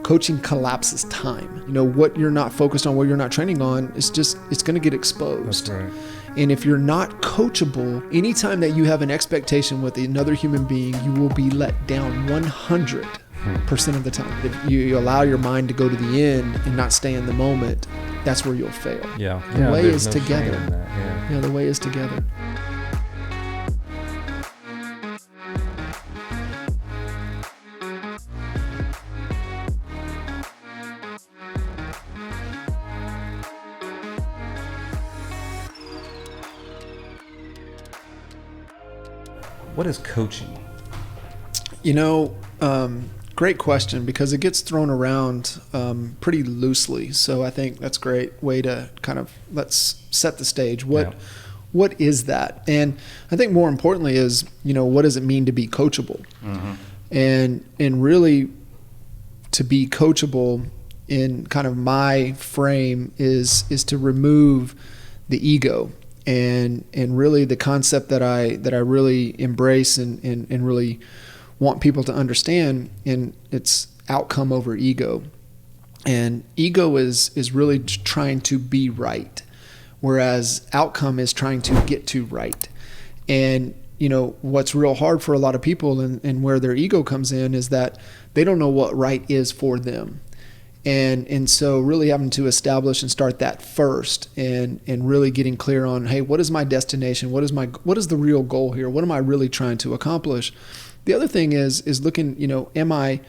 Coaching collapses time. What you're not focused on, what you're not training on, it's going to get exposed. That's right. And if you're not coachable, anytime that you have an expectation with another human being, you will be let down 100% of the time. If you allow your mind to go to the end and not stay in the moment, that's where you'll fail. Yeah. The way is no together. shame in that, Yeah, the way is together. What is coaching? Great question, because it gets thrown around pretty loosely. So I think that's a great way to let's set the stage. What is that? And I think more importantly is, what does it mean to be coachable? Mm-hmm. And really to be coachable in kind of my frame is to remove the ego. And really the concept that I really embrace and really want people to understand, and it's outcome over ego. And ego is really trying to be right, whereas outcome is trying to get to right. And what's real hard for a lot of people and where their ego comes in is that they don't know what right is for them. And so really having to establish and start that first and really getting clear on, hey, what is my destination? What is the real goal here? What am I really trying to accomplish? The other thing is looking, am I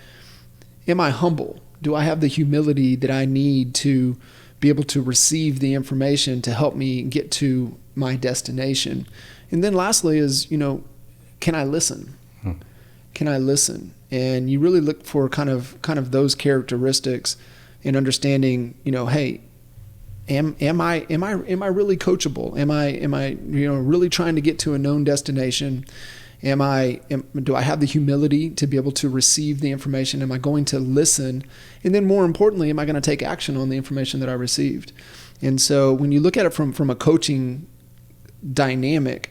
humble? Do I have the humility that I need to be able to receive the information to help me get to my destination? And then lastly is, can I listen? Can I listen? And you really look for kind of those characteristics in understanding, hey, am I really coachable? Am I really trying to get to a known destination? Do I have the humility to be able to receive the information? Am I going to listen? And then more importantly, am I going to take action on the information that I received? And so when you look at it from a coaching dynamic,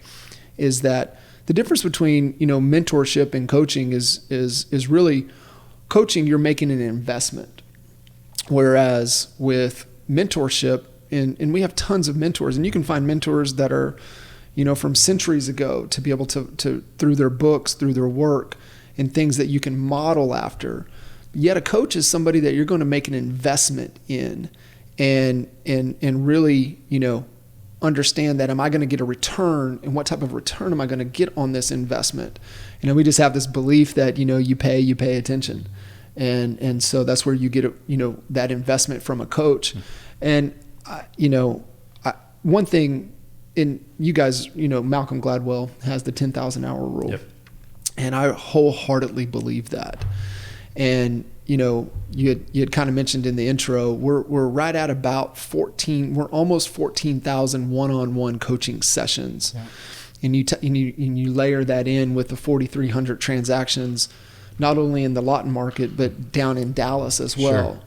is that the difference between, mentorship and coaching is really coaching, you're making an investment. Whereas with mentorship, and we have tons of mentors, and you can find mentors that are, from centuries ago to be able to through their books, through their work and things that you can model after. Yet a coach is somebody that you're going to make an investment in and really, understand that, am I going to get a return, and what type of return am I going to get on this investment? We just have this belief that, you pay attention. And so that's where you get, that investment from a coach. And, one thing, and you guys, Malcolm Gladwell has the 10,000 hour rule. Yep. And I wholeheartedly believe that. And, you had kind of mentioned in the intro, we're right at about 14, we're almost 14,000 one-on-one coaching sessions. Yeah. And you layer that in with the 4,300 transactions, not only in the Lawton market, but down in Dallas as well. Sure.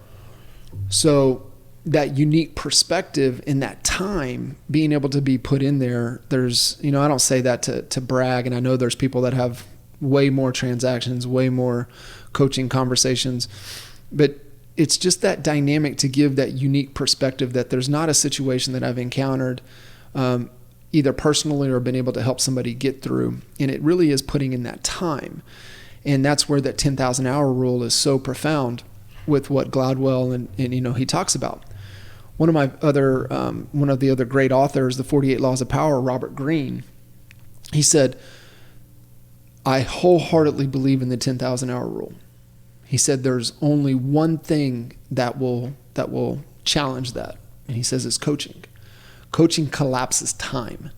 So that unique perspective in that time being able to be put in there, there's, I don't say that to brag. And I know there's people that have way more transactions, way more coaching conversations, but it's just that dynamic to give that unique perspective that there's not a situation that I've encountered either personally or been able to help somebody get through. And it really is putting in that time. And that's where that 10,000 hour rule is so profound with what Gladwell and he talks about. One of the other great authors, the 48 Laws of Power, Robert Greene, he said, I wholeheartedly believe in the 10,000 hour rule. He said there's only one thing that will challenge that. And he says it's coaching. Coaching collapses time.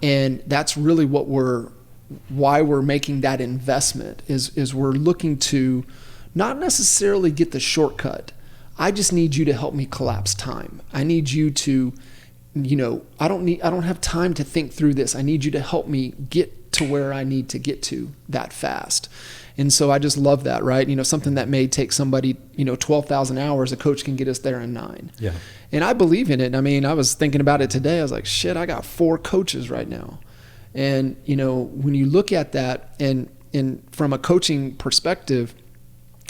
And that's really why we're making that investment is we're looking to not necessarily get the shortcut. I just need you to help me collapse time. I need you to, I don't have time to think through this. I need you to help me get to where I need to get to that fast. And so I just love that, right? Something that may take somebody, 12,000 hours, a coach can get us there in 9. Yeah. And I believe in it. I mean, I was thinking about it today. I was like, shit, I got 4 coaches right now. And, when you look at that and from a coaching perspective,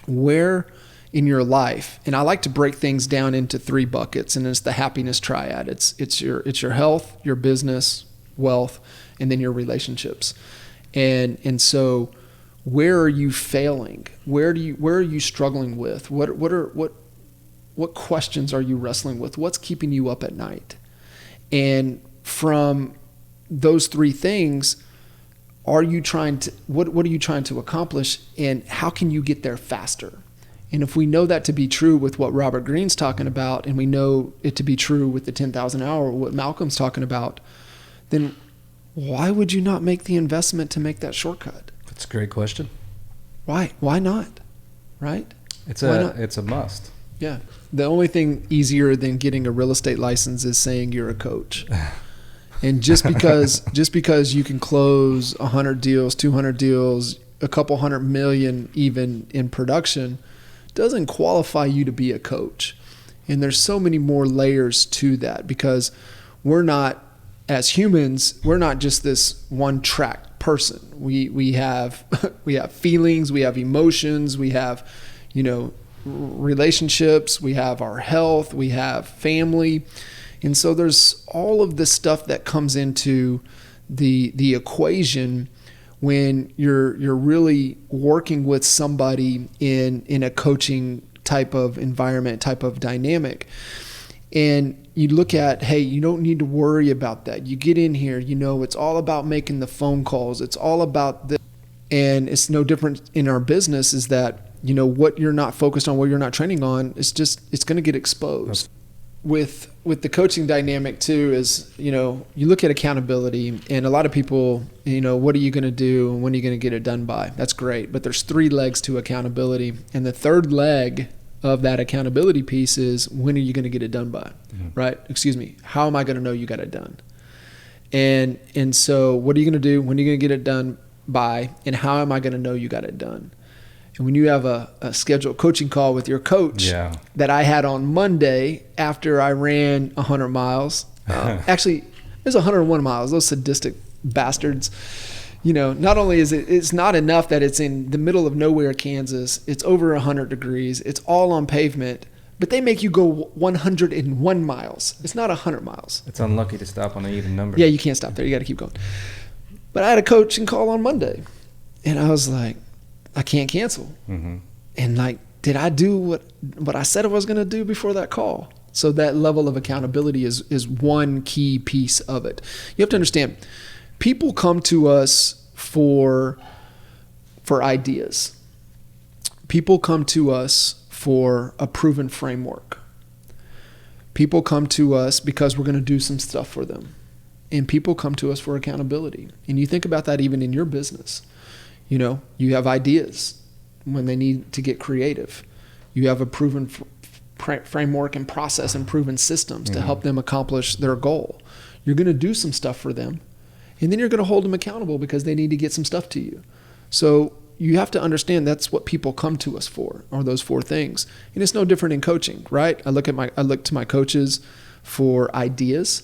where in your life. And I like to break things down into 3 buckets, and it's the happiness triad. It's your health, your business, wealth, and then your relationships. And so where are you failing? Where are you struggling with? What questions are you wrestling with? What's keeping you up at night? And from those 3 things, what are you trying to accomplish, and how can you get there faster? And if we know that to be true with what Robert Greene's talking about, and we know it to be true with the 10,000 hour, what Malcolm's talking about, then why would you not make the investment to make that shortcut? That's a great question. Why not? Right? It's a must. Yeah. The only thing easier than getting a real estate license is saying you're a coach. And just because you can close 100 deals, 200 deals, a couple $100 million even in production doesn't qualify you to be a coach. And there's so many more layers to that, because we're not, as humans, we're not just this one track person. We have feelings, we have emotions, we have, relationships, we have our health, we have family. And so there's all of this stuff that comes into the equation when you're really working with somebody in a coaching type of environment, type of dynamic. And you look at, hey, you don't need to worry about that. You get in here, it's all about making the phone calls. It's all about this. And it's no different in our business, is that, what you're not focused on, what you're not training on, it's going to get exposed. With the coaching dynamic too is, you look at accountability, and a lot of people, what are you going to do and when are you going to get it done by? That's great. But there's 3 legs to accountability. And the 3rd leg of that accountability piece is, when are you going to get it done by? Mm-hmm. Right? Excuse me. How am I going to know you got it done? And so what are you going to do? When are you going to get it done by? And how am I going to know you got it done? And when you have a scheduled coaching call with your coach that I had on Monday after I ran 100 miles, actually, it was 101 miles, those sadistic bastards. Not only is it's not enough that it's in the middle of nowhere, Kansas, it's over 100 degrees, it's all on pavement, but they make you go 101 miles. It's not 100 miles. It's unlucky to stop on an even number. Yeah, you can't stop there. You got to keep going. But I had a coaching call on Monday, and I was like, I can't cancel. Mm-hmm. And did I do what I said I was going to do before that call? So that level of accountability is one key piece of it. You have to understand, people come to us for ideas. People come to us for a proven framework. People come to us because we're going to do some stuff for them. And people come to us for accountability. And you think about that even in your business. You have ideas when they need to get creative. You have a proven framework and process and proven systems to help them accomplish their goal. You're going to do some stuff for them, and then you're going to hold them accountable because they need to get some stuff to you. So you have to understand that's what people come to us for, are those 4 things. And it's no different in coaching, right? I look to my coaches for ideas.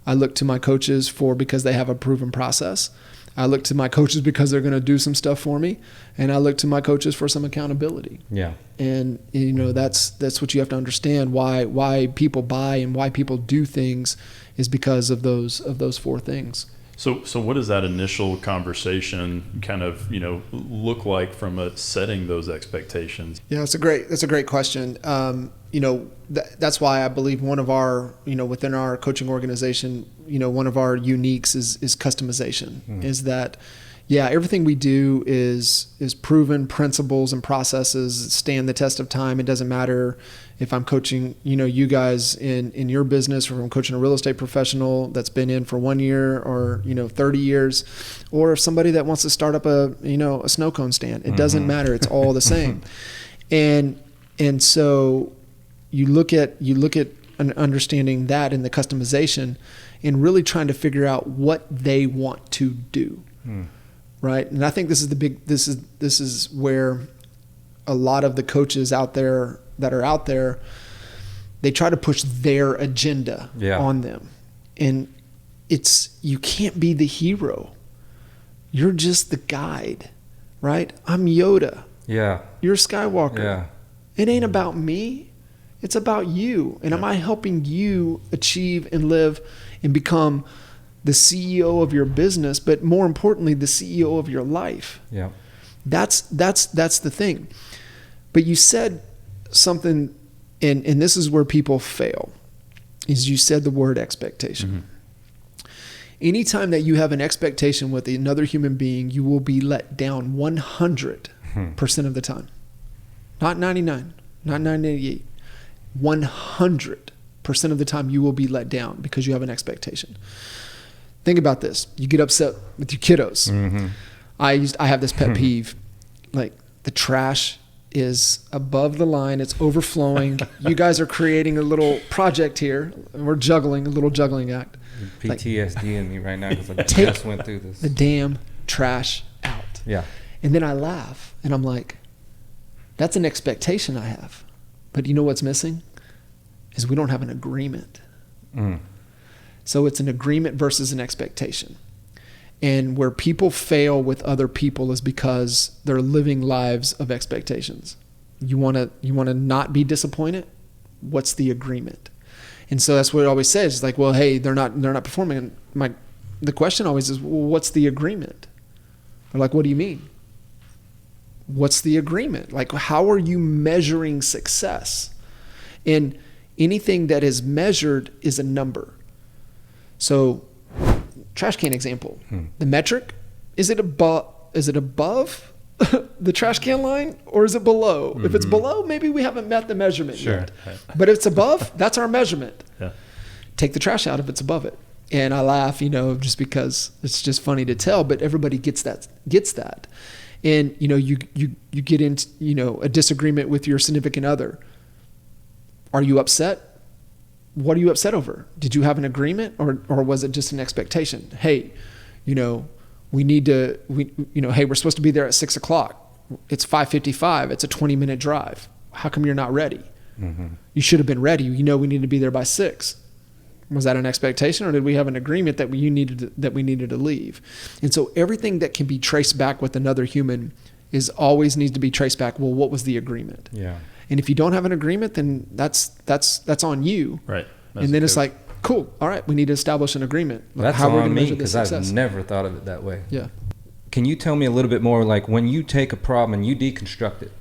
I look to my coaches because they have a proven process. I look to my coaches because they're going to do some stuff for me, and I look to my coaches for some accountability. Yeah. And that's what you have to understand, why people buy and why people do things is because of those 4 things. So what does that initial conversation kind of, look like from setting those expectations? Yeah, that's a great question. That's why I believe one of our, within our coaching organization, one of our uniques is customization. Is that, everything we do is proven principles and processes stand the test of time. It doesn't matter if I'm coaching, you guys in your business, or if I'm coaching a real estate professional that's been in for 1 year or, 30 years, or if somebody that wants to start up a snow cone stand. It doesn't matter. It's all the same. And so you look at an understanding that in the customization and really trying to figure out what they want to do. Right. And I think this is where a lot of the coaches out there, they try to push their agenda on them. And you can't be the hero. You're just the guide, right? I'm Yoda. Yeah. You're Skywalker. Yeah. It ain't about me. It's about you. And am I helping you achieve and live and become the CEO of your business, but more importantly, the CEO of your life? Yeah. That's the thing. But you said something, and this is where people fail, is you said the word expectation. Anytime that you have an expectation with another human being, you will be let down 100% of the time. Not 99, not 98. 100% of the time you will be let down because you have an expectation. Think about this. You get upset with your kiddos. I have this pet peeve, like the trash is above the line. It's overflowing. You guys are creating a little project here. We're juggling, a little juggling act. PTSD in me right now because I just went through this. The damn trash out. Yeah. And then I laugh and I'm like, that's an expectation I have. But you know what's missing? Is we don't have an agreement. So it's an agreement versus an expectation. And where people fail with other people is because they're living lives of expectations. You want to not be disappointed? What's the agreement? And so that's what it always says. It's like, well, hey, they're not performing. The question always is, well, what's the agreement? They're like, what do you mean? What's the agreement? Like, how are you measuring success? And anything that is measured is a number. So, trash can example. The metric, is it above the trash can line or is it below? If it's below, maybe we haven't met the measurement yet. But if it's above, that's our measurement. Take the trash out if it's above it. And I laugh, just because it's just funny to tell, but everybody gets that. And you get into a disagreement with your significant other. Are you upset? What are you upset over? Did you have an agreement or was it just an expectation? Hey, we need to hey, we're supposed to be there at 6:00. It's 5:55. It's a 20-minute drive. How come you're not ready? You should have been ready. We need to be there by 6. Was that an expectation or did we have an agreement that we needed to leave? And so everything that can be traced back with another human always needs to be traced back. Well, what was the agreement? Yeah. And if you don't have an agreement, then that's on you. Right. And then it's like, cool. All right. We need to establish an agreement. That's how we're on gonna me measure this because success. I've never thought of it that way. Yeah. Can you tell me a little bit more, like when you take a problem and you deconstruct it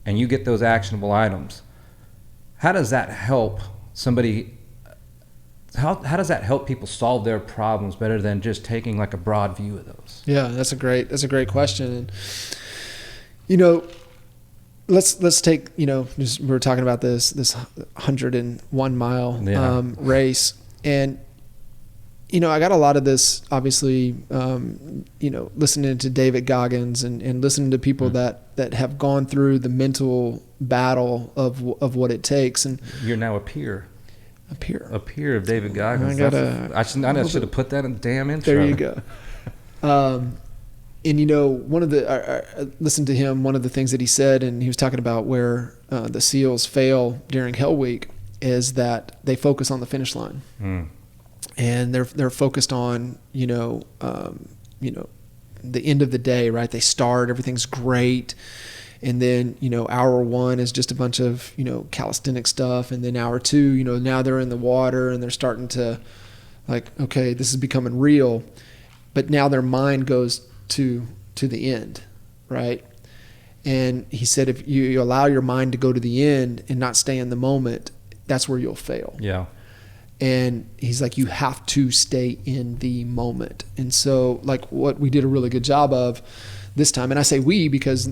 and you get those actionable items, how does that help somebody? How does that help people solve their problems better than just taking like a broad view of those? Yeah, that's a great question. And let's take just, we were talking about this 101 mile race, and I got a lot of this obviously listening to David Goggins and listening to people that have gone through the mental battle of what it takes. And you're now a peer. A peer of David Goggins. I should have put that in the damn intro. There you go. And one of I listened to him. One of the things that he said, and he was talking about where the SEALs fail during Hell Week, is that they focus on the finish line, and they're focused on the end of the day. Right? They start, everything's great. And then, hour 1 is just a bunch of, calisthenic stuff. And then hour 2, now they're in the water and they're starting to like, okay, this is becoming real. But now their mind goes to the end, right? And he said, if you allow your mind to go to the end and not stay in the moment, that's where you'll fail. Yeah. And he's like, you have to stay in the moment. And so like what we did a really good job of this time, and I say we because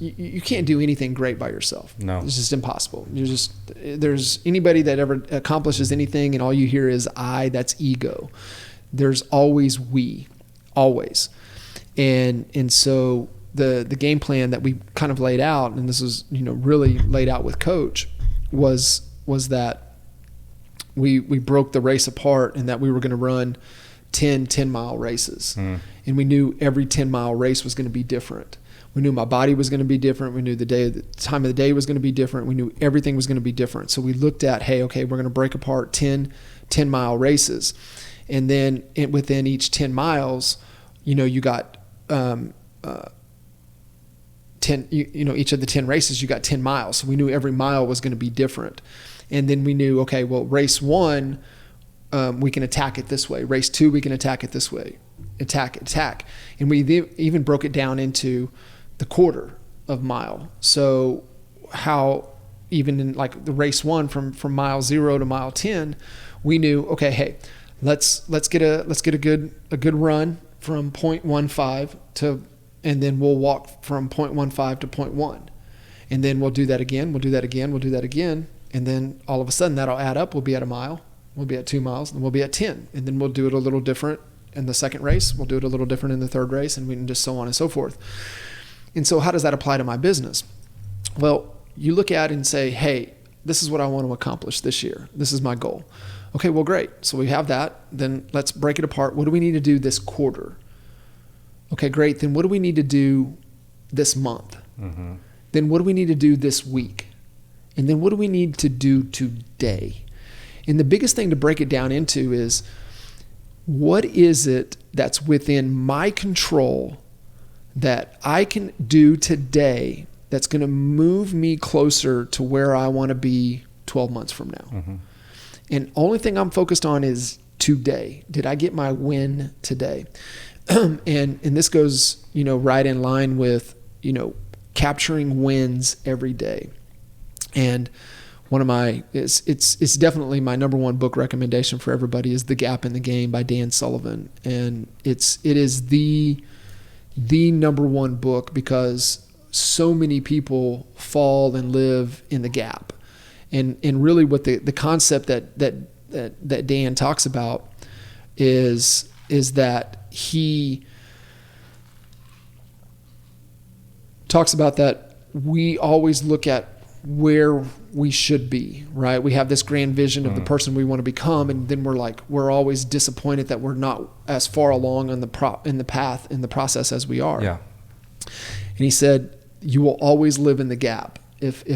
you can't do anything great by yourself. No, it's just impossible. There's anybody that ever accomplishes anything and all you hear is I, that's ego. There's always we, always. And so the game plan that we kind of laid out, and this was really laid out with Coach, was that we broke the race apart and that we were going to run 10-mile races. And we knew every 10-mile race was going to be different. We knew my body was going to be different. We knew the time of the day was going to be different. We knew everything was going to be different. So we looked at, hey, okay, we're going to break apart 10-mile races. And then within each 10 miles, you got 10 10, each of the 10 races, you got 10 miles. So we knew every mile was going to be different. And then we knew, okay, well, race 1, we can attack it this way. Race 2, we can attack it this way. Attack. And we even broke it down into the quarter of mile. So how even in like the race 1 from mile 0 to mile 10, we knew, okay, hey, let's get a good run from 0.15 to, and then we'll walk from 0.15 to 0.1. And then we'll do that again. We'll do that again. And then all of a sudden that'll add up. We'll be at a mile. We'll be at 2 miles, and we'll be at 10. And then we'll do it a little different in the second race. We'll do it a little different in the third race, and we can just so on and so forth. And so how does that apply to my business? Well, you look at it and say, hey, this is what I want to accomplish this year. This is my goal. Okay, well, great. So we have that. Then let's break it apart. What do we need to do this quarter? Okay, great. Then what do we need to do this month? Mm-hmm. Then what do we need to do this week? And then what do we need to do today? And the biggest thing to break it down into is, what is it that's within my control that I can do today that's going to move me closer to where I want to be 12 months from now? Mm-hmm. And only thing I'm focused on is today. Did I get my win today? and this goes, right in line with, capturing wins every day. And one of my, it's definitely my number one book recommendation for everybody is The Gap in the Game by Dan Sullivan. And it is the number one book because so many people fall and live in the gap. And really what the concept that Dan talks about is that he talks about that we always look at where we should be, right? We have this grand vision of the person we want to become, and then we're always disappointed that we're not as far along on in the process as we are. Yeah. And he said, you will always live in the gap if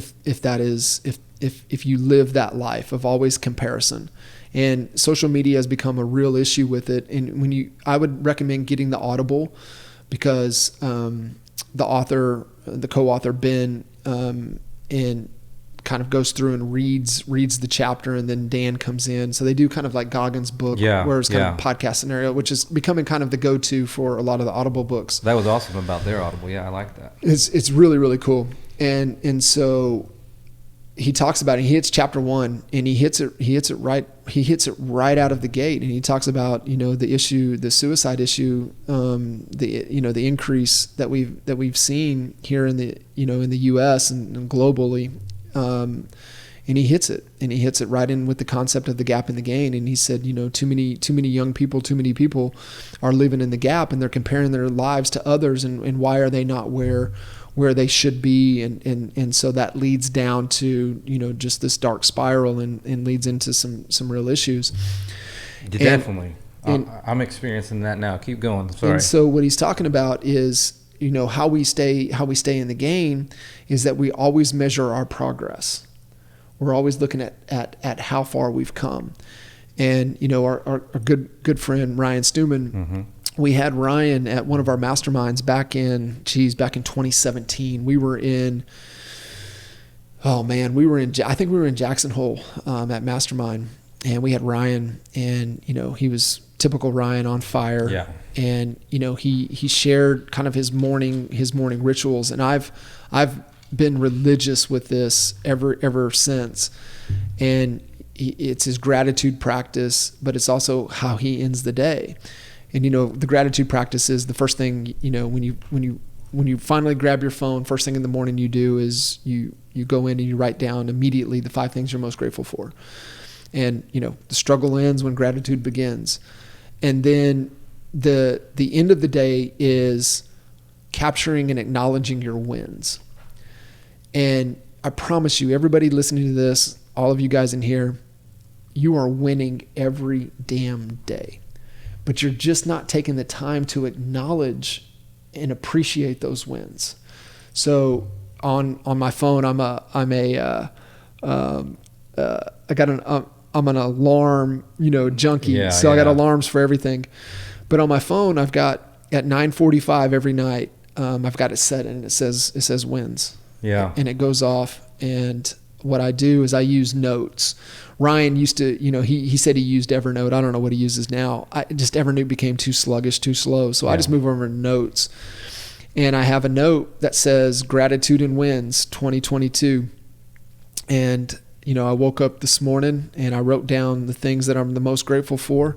you live that life of always comparison. And social media has become a real issue with it. And I would recommend getting the Audible, because the co-author Ben, and kind of goes through and reads the chapter, and then Dan comes in. So they do kind of like Goggins' book, where it's kind of podcast scenario, which is becoming kind of the go-to for a lot of the Audible books. That was awesome about their Audible. Yeah, I like that. It's really, really cool. And so he talks about it. He hits chapter 1, and he hits it right out of the gate. And he talks about, the suicide issue, the increase that we've seen here in the US and globally. And he hits it right in with the concept of the gap in the gain. And he said, too many young people, too many people are living in the gap, and they're comparing their lives to others, and why are they not where they should be, and so that leads down to just this dark spiral, and leads into some real issues. Definitely. I'm experiencing that now. Keep going. Sorry. And so what he's talking about is how we stay in the game is that we always measure our progress. We're always looking at how far we've come. And our good friend Ryan Stewman, mm-hmm. We had Ryan at one of our masterminds back in 2017. We were in I think we were in Jackson Hole at Mastermind, and we had Ryan, and he was typical Ryan, on fire. Yeah. And he shared kind of his morning rituals, and I've been religious with this ever since. And it's his gratitude practice, but it's also how he ends the day. And the gratitude practice is the first thing, when you finally grab your phone, first thing in the morning you do is you go in and you write down immediately the 5 things you're most grateful for. And the struggle ends when gratitude begins. And then the end of the day is capturing and acknowledging your wins. And I promise you, everybody listening to this, all of you guys in here, you are winning every damn day. But you're just not taking the time to acknowledge and appreciate those wins. So on my phone, I'm an alarm, junkie. Yeah, so I got alarms for everything. But on my phone, I've got at 9:45 every night, I've got it set and it says wins. Yeah. And it goes off. And what I do is I use notes. Ryan used to, he said he used Evernote. I don't know what he uses now. Evernote became too sluggish, too slow. So I just move over to notes. And I have a note that says gratitude and wins 2022. And, I woke up this morning and I wrote down the things that I'm the most grateful for.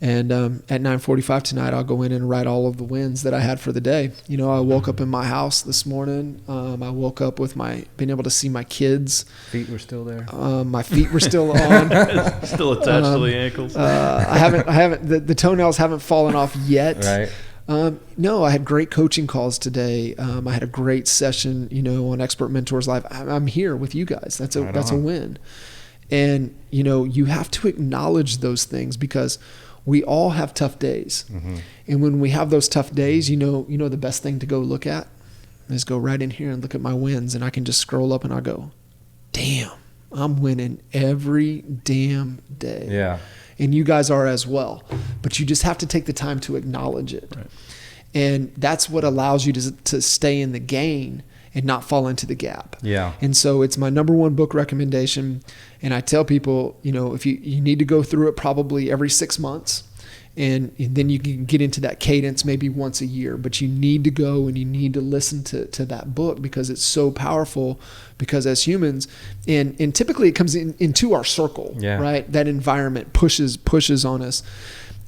And at 9:45 tonight, I'll go in and write all of the wins that I had for the day. I woke up in my house this morning. I woke up with being able to see my kids. Feet were still there. My feet were still on. Still attached to the ankles. I haven't. The toenails haven't fallen off yet. Right. No, I had great coaching calls today. I had a great session, on Expert Mentors Live. I'm here with you guys. That's a win. And you have to acknowledge those things because we all have tough days. Mm-hmm. And when we have those tough days, the best thing to go look at is go right in here and look at my wins. And I can just scroll up and I go, damn, I'm winning every damn day. Yeah. And you guys are as well. But you just have to take the time to acknowledge it. Right. And that's what allows you to stay in the gain and not fall into the gap. Yeah. And so it's my number one book recommendation. And I tell people, if you need to go through it probably every 6 months, and then you can get into that cadence maybe once a year, but you need to go and you need to listen to that book because it's so powerful. Because as humans, and typically it comes into our circle, right? That environment pushes on us.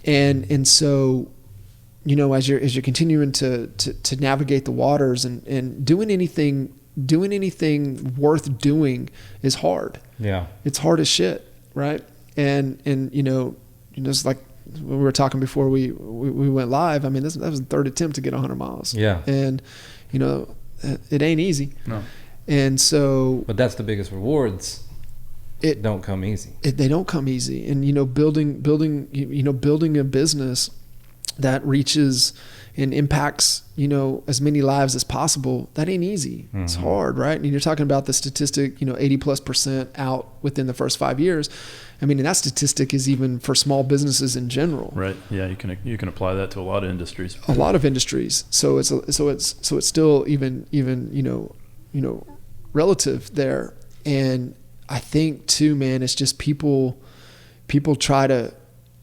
And so, as you're continuing to navigate the waters and doing anything worth doing is hard. Yeah. It's hard as shit. Right. And it's like when we were talking before we went live. I mean, that was the third attempt to get 100 miles. Yeah. And, it ain't easy. No. And so. But that's the biggest rewards. It don't come easy. They don't come easy. And, building a business that reaches and impacts, as many lives as possible, that ain't easy. Mm-hmm. It's hard, right? And you're talking about the statistic, 80+% out within the first 5 years. I mean, and that statistic is even for small businesses in general. Right. Yeah. You can apply that to a lot of industries. A lot of industries. So it's still even relative there. And I think too, man, it's just people try to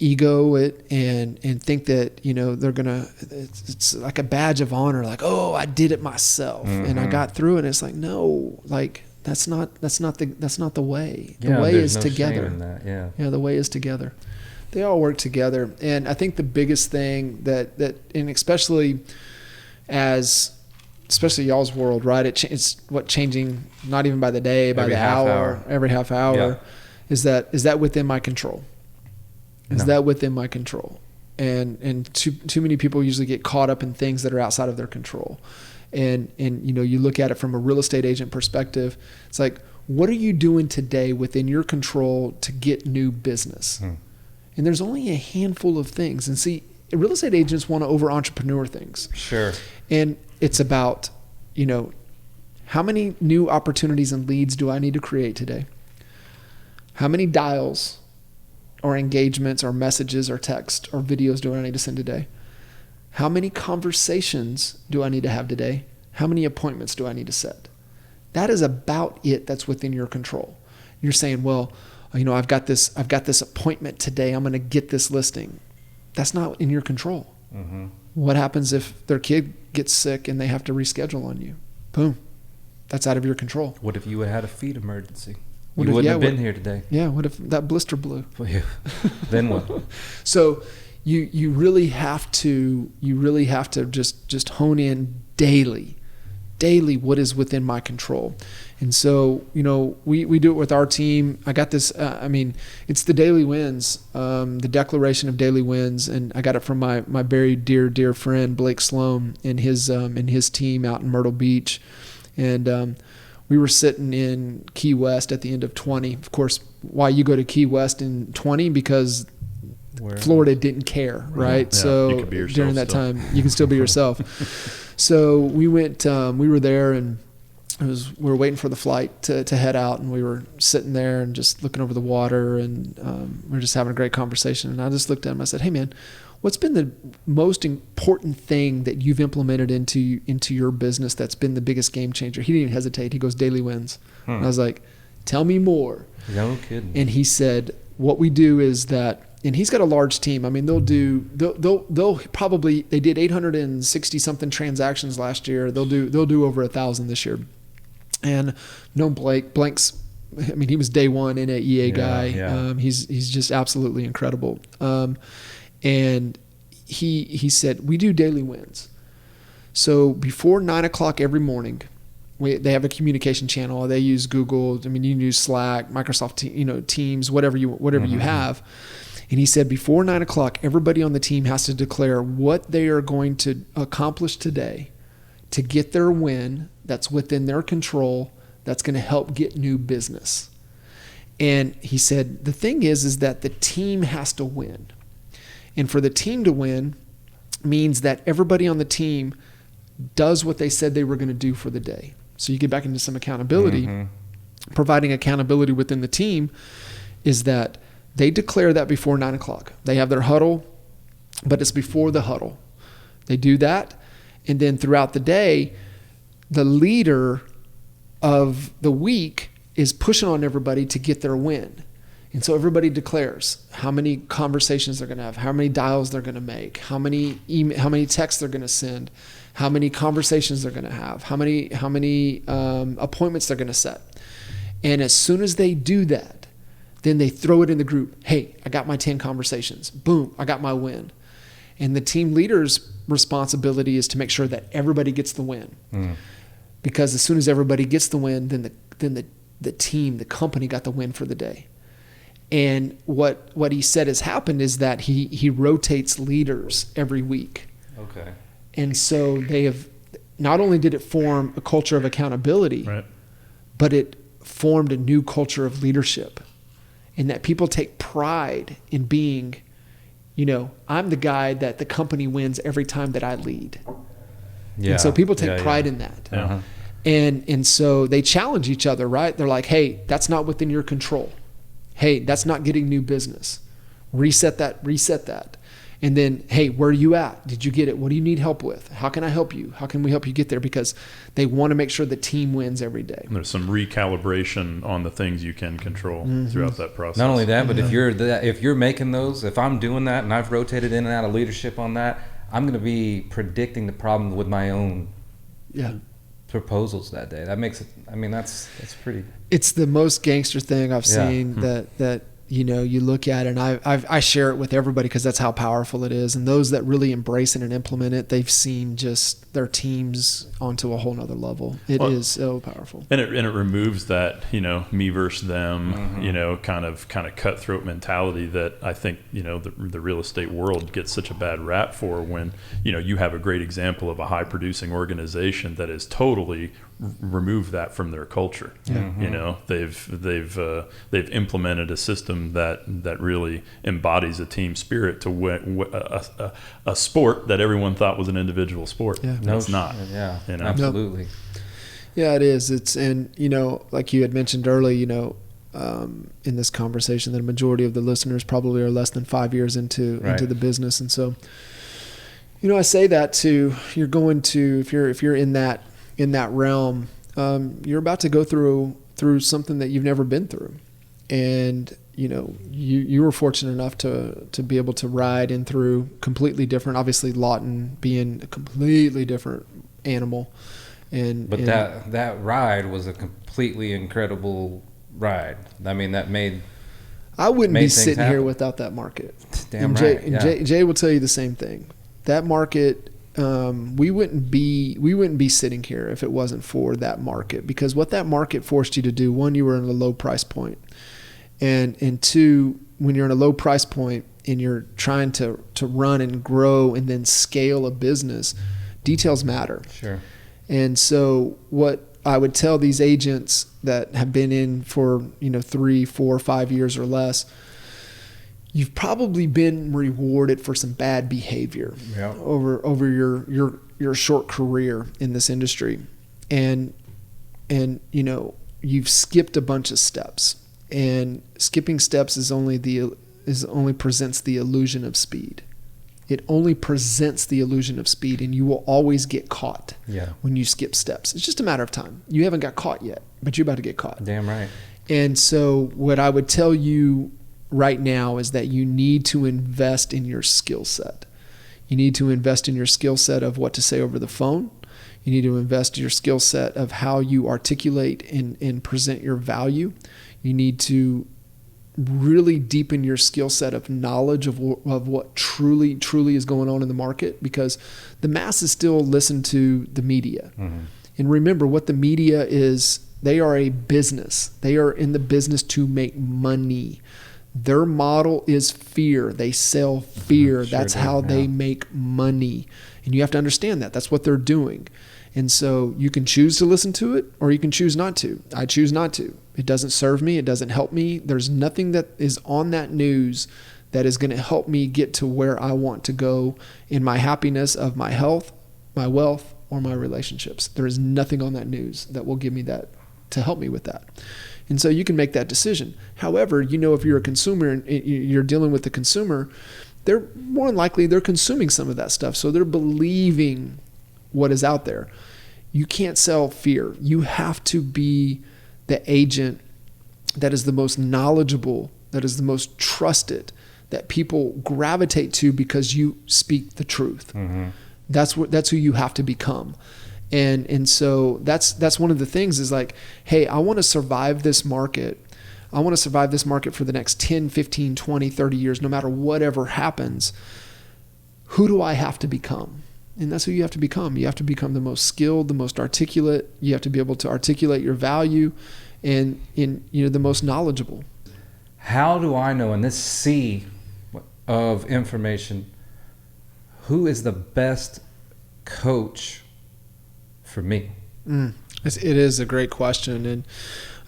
ego it and think that they're gonna, it's like a badge of honor, like, oh, I did it myself. Mm-hmm. And I got through it. And it's like, no, like that's not the way. The way is no together. Shame in that. Yeah, the way is together. They all work together. And I think the biggest thing that and especially y'all's world, right? It's changing not even by the day, by every the hour, every half hour. Yeah. Is that within my control? Is that within my control? And too many people usually get caught up in things that are outside of their control. And you look at it from a real estate agent perspective. It's like, what are you doing today within your control to get new business? And there's only a handful of things. And see, real estate agents want to over entrepreneur things. Sure. And it's about, how many new opportunities and leads do I need to create today? How many dials or engagements or messages or text or videos do I need to send today? How many conversations do I need to have today? How many appointments do I need to set? That is about it that's within your control. You're saying, well, I've got this appointment today. I'm going to get this listing. That's not in your control. Mm-hmm. What happens if their kid gets sick and they have to reschedule on you? Boom. That's out of your control. What if you had a feet emergency? You wouldn't have been here today. Yeah, what if that blister blew? Then what? So you really have to just hone in daily what is within my control. And so, we do it with our team. I got this, it's the daily wins, the declaration of daily wins. And I got it from my very dear friend, Blake Sloan, and his team out in Myrtle Beach. And, we were sitting in Key West at the end of 20. Of course, why you go to Key West in 20? Because Florida didn't care, right? Yeah, so during that time, you can still be yourself. So we went, we were there, and we were waiting for the flight to head out, and we were sitting there and just looking over the water, and we were just having a great conversation. And I just looked at him. I said, "Hey, man, what's been the most important thing that you've implemented into your business that's been the biggest game changer? He didn't even hesitate. He goes, daily wins. And I was like, tell me more. No kidding. And he said, what we do is that, and he's got a large team. I mean, they'll probably, they did 860 something transactions last year. They'll do over 1,000 this year. And Blank's, I mean, he was day one NAEA guy. Yeah. He's just absolutely incredible. And he said, we do daily wins. So before 9 o'clock every morning, they have a communication channel. They use Google. I mean, you can use Slack, Microsoft, Teams, whatever you have. And he said, before 9 o'clock, everybody on the team has to declare what they are going to accomplish today to get their win that's within their control, that's going to help get new business. And he said, the thing is that the team has to win. And for the team to win means that everybody on the team does what they said they were going to do for the day. So you get back into some accountability. Providing accountability within the team is that they declare that before 9 o'clock. They have their huddle, but it's before the huddle. They do that. And then throughout the day, the leader of the week is pushing on everybody to get their win. And so everybody declares how many conversations they're going to have, how many dials they're going to make, how many texts they're going to send, how many conversations they're going to have, how many appointments they're going to set. And as soon as they do that, then they throw it in the group. Hey, I got my 10 conversations. Boom, I got my win. And the team leader's responsibility is to make sure that everybody gets the win. Because as soon as everybody gets the win, then the team, the company got the win for the day. And what he said has happened is that he rotates leaders every week. Okay. And so they have, not only did it form a culture of accountability, Right. but it formed a new culture of leadership. And that people take pride in being, I'm the guy that the company wins every time that I lead. Yeah. And so people take pride in that. Yeah. And so they challenge each other, right? They're like, hey, that's not within your control. Hey, that's not getting new business. Reset that. And then, hey, where are you at? Did you get it? What do you need help with? How can I help you? How can we help you get there? Because they want to make sure the team wins every day. There's some recalibration on the things you can control throughout that process. Not only that, but if you're making those, if I'm doing that and I've rotated in and out of leadership on that, I'm going to be predicting the problem with my own proposals that day. That makes it, that's pretty. It's the most gangster thing I've seen that you look at it, and I share it with everybody because that's how powerful it is. And those that really embrace it and implement it, they've seen just their teams onto a whole nother level. It is so powerful. And it removes that, me versus them, kind of cutthroat mentality that I think, the real estate world gets such a bad rap for when, you have a great example of a high producing organization that is totally removed that from their culture. They've implemented a system that really embodies a team spirit to a sport that everyone thought was an individual sport. No, it's not. Absolutely. Yeah, it is. And like you had mentioned early, in this conversation, that a majority of the listeners probably are less than 5 years into the business. And so, I say that you're going to, if you're in that realm, you're about to go through something that you've never been through. And, you were fortunate enough to be able to ride in through completely different, obviously Lawton being a completely different animal. But that ride was a completely incredible ride. That made I wouldn't be sitting happen here without that market. Damn and right. Jay will tell you the same thing. That market, we wouldn't be sitting here if it wasn't for that market, because what that market forced you to do, one, you were in a low price point, and two, when you're in a low price point and you're trying to run and grow and then scale a business, details matter. Sure. And so what I would tell these agents that have been in for 3, 4, 5 years or less, you've probably been rewarded for some bad behavior over your short career in this industry, and you've skipped a bunch of steps, and skipping steps is only presents the illusion of speed. it only presents the illusion of speed, and you will always get caught Yeah. when you skip steps. It's just a matter of time. You haven't got caught yet, but you're about to get caught. Damn right. And so what I would tell you right now is that you need to invest in your skill set. You need to invest in your skill set of what to say over the phone. You need to invest in your skill set of how you articulate and present your value. You need to really deepen your skill set of knowledge of what truly is going on in the market, because the masses still listen to the media. Mm-hmm. And remember what the media is. They are a business. They are in the business to make money. Their model is fear. They sell fear. Sure That's do, how yeah. they make money. And you have to understand that. That's what they're doing. And so you can choose to listen to it, or you can choose not to. I choose not to. It doesn't serve me. It doesn't help me. There's nothing that is on that news that is going to help me get to where I want to go in my happiness of my health, my wealth, or my relationships. There is nothing on that news that will give me that, to help me with that. And so you can make that decision. However, you know, if you're a consumer and you're dealing with the consumer, they're more than likely they're consuming some of that stuff. So they're believing what is out there. You can't sell fear. You have to be the agent that is the most knowledgeable, that is the most trusted, that people gravitate to because you speak the truth. Mm-hmm. That's who you have to become. And so that's one of the things is like, hey, I want to survive this market. I want to survive this market for the next 10, 15, 20, 30 years, no matter whatever happens. Who do I have to become? And that's who you have to become. You have to become the most skilled, the most articulate. You have to be able to articulate your value and the most knowledgeable. How do I know in this sea of information who is the best coach for me? It is a great question, and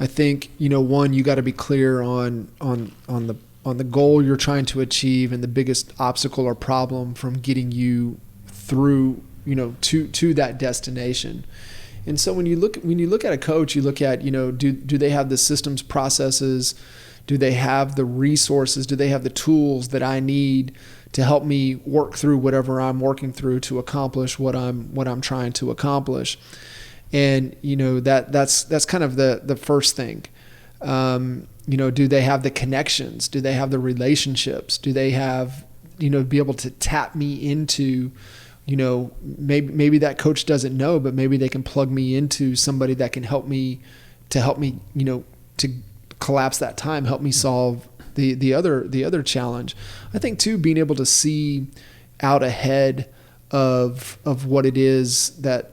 I think one, you got to be clear on the goal you're trying to achieve and the biggest obstacle or problem from getting you through to that destination. And so when you look at a coach, you look at do they have the systems, processes, do they have the resources, do they have the tools that I need to help me work through whatever I'm working through to accomplish what I'm trying to accomplish. And that's kind of the first thing. Do they have the connections? Do they have the relationships? Do they have be able to tap me into maybe that coach doesn't know, but maybe they can plug me into somebody that can help me to collapse that time, help me solve the other challenge. I think too, being able to see out ahead of what it is that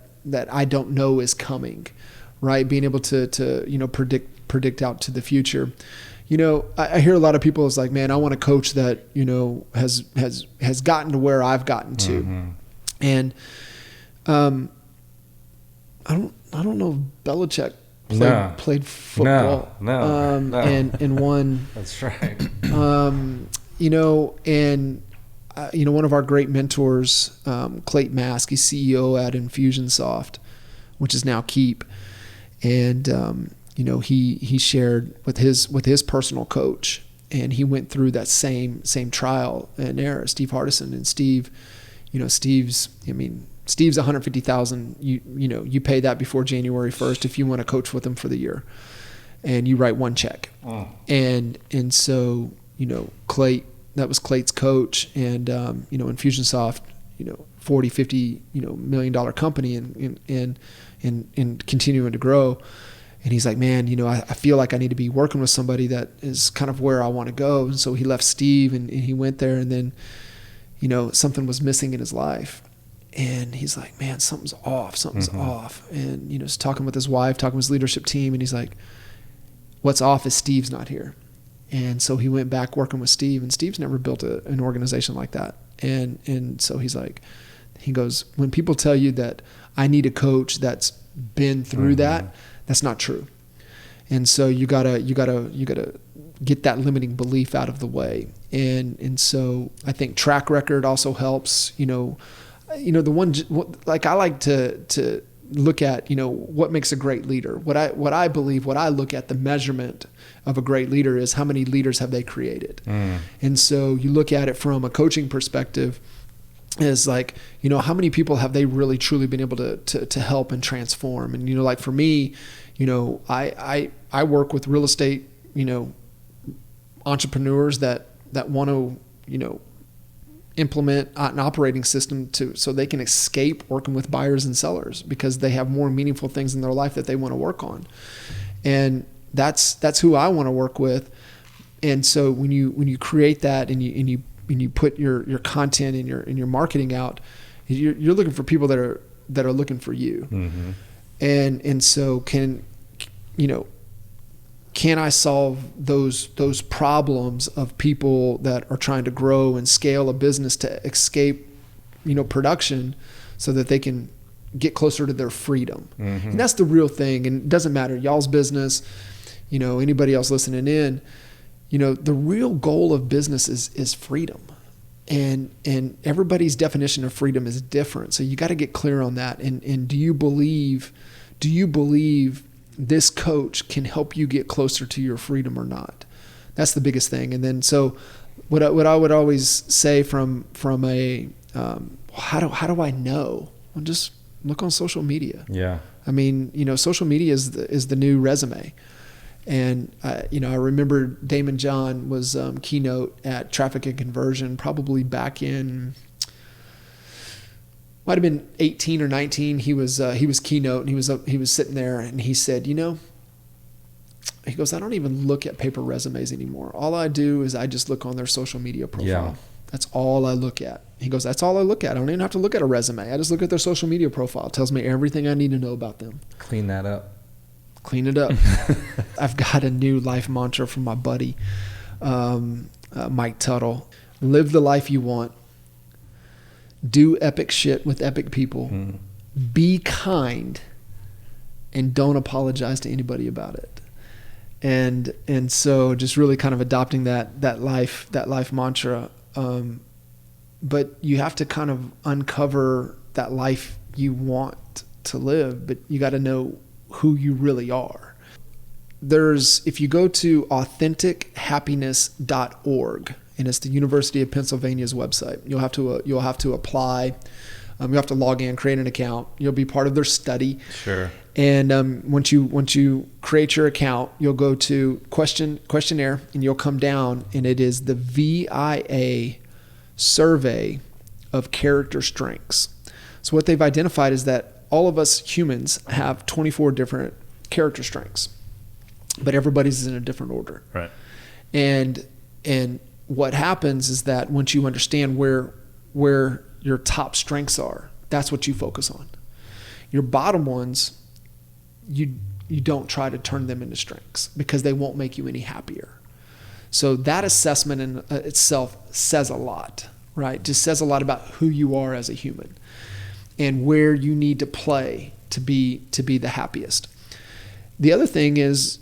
I don't know is coming, right? Being able to predict out to the future. I hear a lot of people is like, man, I want a coach that has gotten to where I've gotten to. Mm-hmm. And I don't know if Belichick played football. No. And won. That's right. One of our great mentors, Clayton Mask, he's CEO at Infusionsoft, which is now Keep. And, he shared with his personal coach, and he went through that same trial and error, Steve Hardison. And Steve, Steve's $150,000. You pay that before January 1st if you want to coach with him for the year, and you write one check. Oh. And so Clay, that was Clay's coach, and Infusionsoft, $40-50 million company, and continuing to grow. And he's like, man, I feel like I need to be working with somebody that is kind of where I want to go. And so he left Steve and he went there, and then something was missing in his life. And he's like, man, something's off. Mm-hmm. off. And, he's talking with his wife, talking with his leadership team. And he's like, what's off is Steve's not here. And so he went back working with Steve, and Steve's never built an organization like that. And so he goes, when people tell you that I need a coach that's been through that, that's not true. And so you gotta get that limiting belief out of the way. And so I think track record also helps. The one, like, I like to look at what makes a great leader. What I believe, what I look at, the measurement of a great leader is how many leaders have they created. And so you look at it from a coaching perspective. is like, how many people have they really truly been able to help and transform? And, like for me, I work with real estate, entrepreneurs that want to, implement an operating system so they can escape working with buyers and sellers because they have more meaningful things in their life that they want to work on. And that's who I want to work with. And so when you create that and you put your content and your marketing out, you're looking for people that are looking for you. Mm-hmm. And so can I solve those problems of people that are trying to grow and scale a business to escape, production so that they can get closer to their freedom? Mm-hmm. And that's the real thing. And it doesn't matter, y'all's business, anybody else listening in, the real goal of business is freedom. And everybody's definition of freedom is different. So you got to get clear on that. And do you believe this coach can help you get closer to your freedom or not? That's the biggest thing. And then, so what I would always say from a, how do I know? Well, just look on social media. Yeah. I mean, social media is the new resume. And, I remember Damon John was keynote at Traffic and Conversion probably back in, might have been 18 or 19. He was keynote, and he was sitting there, and he said, he goes, I don't even look at paper resumes anymore. All I do is I just look on their social media profile. Yeah. That's all I look at. He goes, that's all I look at. I don't even have to look at a resume. I just look at their social media profile. It tells me everything I need to know about them. Clean that up. Clean it up. I've got a new life mantra from my buddy, Mike Tuttle. Live the life you want. Do epic shit with epic people. Be kind, and don't apologize to anybody about it. And so just really kind of adopting that life mantra. But you have to kind of uncover that life you want to live, but you got to know who you really are. If you go to AuthenticHappiness.org, and it's the University of Pennsylvania's website, you'll have to apply. You have to log in, create an account. You'll be part of their study. Sure. And once you create your account, you'll go to questionnaire, and you'll come down, and it is the VIA survey of character strengths. So what they've identified is that all of us humans have 24 different character strengths, but everybody's in a different order. Right. And what happens is that once you understand where your top strengths are, that's what you focus on. Your bottom ones, you don't try to turn them into strengths because they won't make you any happier. So that assessment in itself says a lot, right? Just says a lot about who you are as a human and where you need to play to be the happiest. The other thing is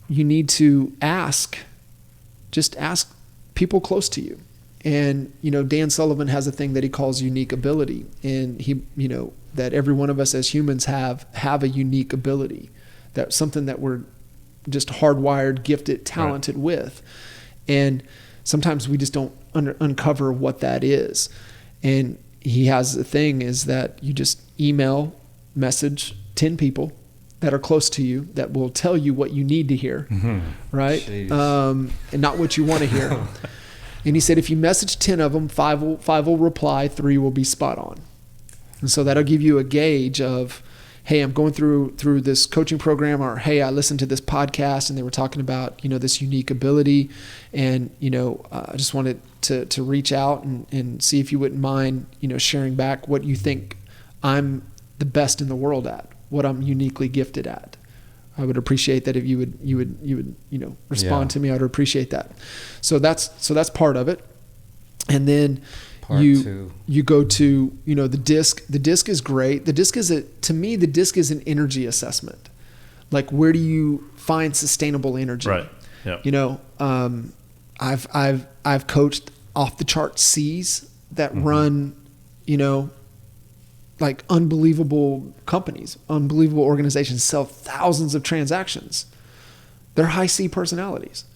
you need to ask people close to you. And, Dan Sullivan has a thing that he calls unique ability. And he, that every one of us as humans have a unique ability. That's something that we're just hardwired, gifted, talented with. And sometimes we just don't uncover what that is. And he has a thing is that you just message 10 people that are close to you that will tell you what you need to hear, right? And not what you want to hear. And he said, if you message 10 of them, five will reply, 3 will be spot on. And so that'll give you a gauge of, hey, I'm going through this coaching program, or hey, I listened to this podcast and they were talking about, this unique ability. And, I just wanted to reach out and see if you wouldn't mind, sharing back what you think I'm the best in the world at, what I'm uniquely gifted at. I would appreciate that if you would respond to me. I would appreciate that. So that's part of it. And then you go to, the disc. The disc is great. The disc to me, the disc is an energy assessment. Like, where do you find sustainable energy? Right. Yeah. I've coached off the chart C's that run, like unbelievable companies, unbelievable organizations, sell thousands of transactions. They're high C personalities.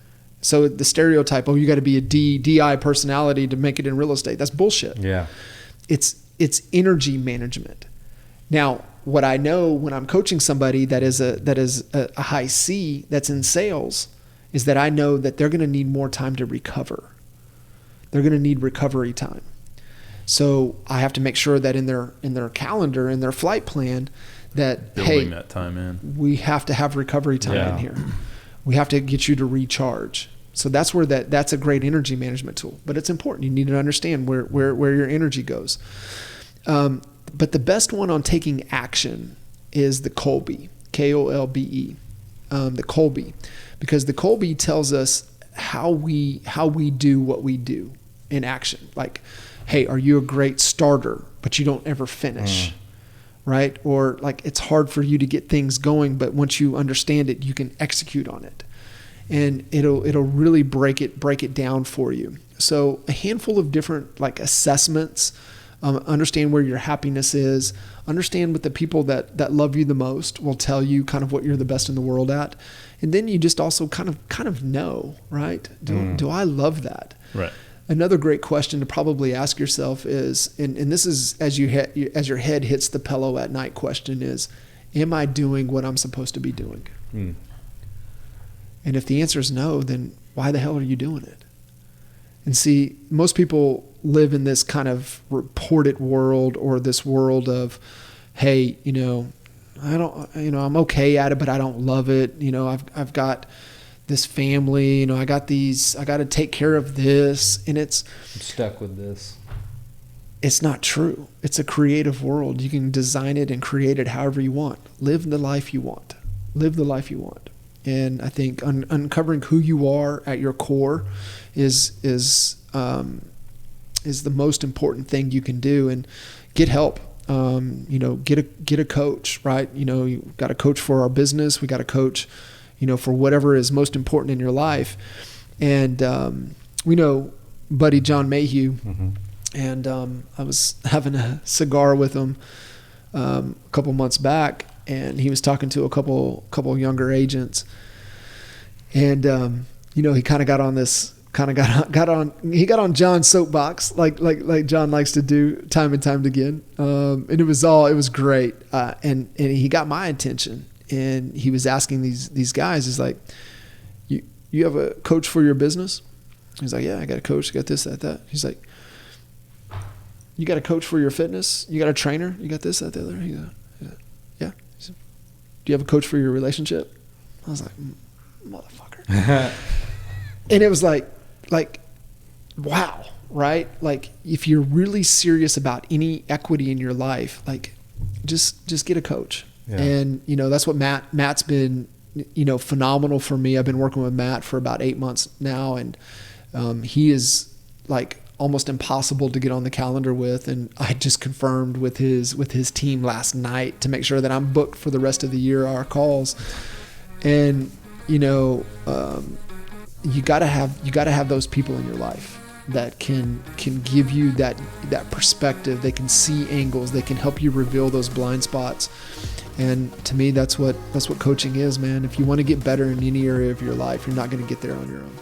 So the stereotype, you got to be a DI personality to make it in real estate. That's bullshit. Yeah. it's energy management. Now, what I know when I'm coaching somebody that is a high C that's in sales is that I know that they're going to need more time to recover. They're going to need recovery time. So I have to make sure that in their calendar, in their flight plan, that building that time in. We have to have recovery time in here. We have to get you to recharge. So that's where that's a great energy management tool. But it's important. You need to understand where your energy goes. But the best one on taking action is the Colby, Kolbe, the Colby, because the Colby tells us how we do what we do in action. Like, hey, are you a great starter, but you don't ever finish, right? Or like it's hard for you to get things going, but once you understand it, you can execute on it, and it'll really break it down for you. So a handful of different like assessments. Understand where your happiness is. Understand what the people that love you the most will tell you kind of what you're the best in the world at. And then you just also kind of know, right? Do I love that? Right. Another great question to probably ask yourself is, and this is as your head hits the pillow at night question is, am I doing what I'm supposed to be doing? And if the answer is no, then why the hell are you doing it? And see, most people live in this kind of reported world, or this world of, hey, I'm okay at it, but I don't love it. I've got this family, I got to take care of this, and I'm stuck with this. It's not true. It's a creative world. You can design it and create it however you want. Live the life you want. Live the life you want. And I think uncovering who you are at your core is the most important thing you can do. And get help. Get a coach, right? You got a coach for our business. We got a coach, for whatever is most important in your life. And we know buddy John Mayhew, and I was having a cigar with him a couple months back, and he was talking to a couple younger agents, and he kind of got on this, he got on John's soapbox like John likes to do time and time again, and it was great, and he got my attention, and he was asking these guys, is like, you have a coach for your business? He's like, yeah, I got a coach, got this, that. He's like, you got a coach for your fitness? You got a trainer? You got this, that, the other? He goes, yeah. He said, do you have a coach for your relationship? I was like, motherfucker. And it was like, wow, right? Like, if you're really serious about any equity in your life, like, just get a coach. Yeah. And, that's what Matt's been, phenomenal for me. I've been working with Matt for about 8 months now, and he is like almost impossible to get on the calendar with. And I just confirmed with his team last night to make sure that I'm booked for the rest of the year, our calls. And, you gotta have those people in your life that can give you that perspective. They can see angles. They can help you reveal those blind spots. And to me, that's what coaching is, man. If you want to get better in any area of your life, you're not going to get there on your own.